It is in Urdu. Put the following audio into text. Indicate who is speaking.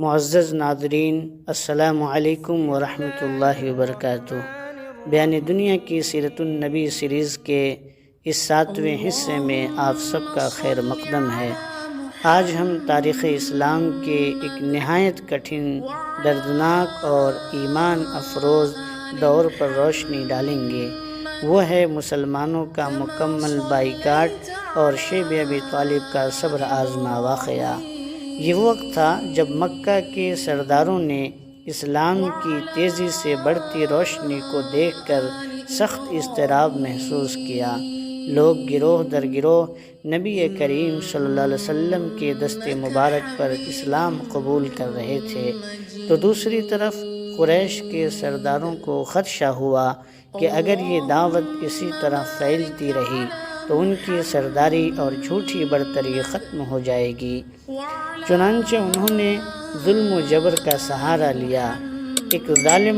Speaker 1: معزز ناظرین، السلام علیکم ورحمۃ اللہ وبرکاتہ۔ بیان دنیا کی سیرت النبی سیریز کے اس 7ویں حصے میں آپ سب کا خیر مقدم ہے۔ آج ہم تاریخ اسلام کے ایک نہایت کٹھن، دردناک اور ایمان افروز دور پر روشنی ڈالیں گے۔ وہ ہے مسلمانوں کا مکمل بائیکاٹ اور شیب ابی طالب کا صبر آزما واقعہ۔ یہ وقت تھا جب مکہ کے سرداروں نے اسلام کی تیزی سے بڑھتی روشنی کو دیکھ کر سخت اضطراب محسوس کیا۔ لوگ گروہ در گروہ نبی کریم صلی اللہ علیہ وسلم کے دست مبارک پر اسلام قبول کر رہے تھے، تو دوسری طرف قریش کے سرداروں کو خدشہ ہوا کہ اگر یہ دعوت اسی طرح پھیلتی رہی تو ان کی سرداری اور جھوٹی برتری ختم ہو جائے گی۔ چنانچہ انہوں نے ظلم و جبر کا سہارا لیا۔ ایک ظالم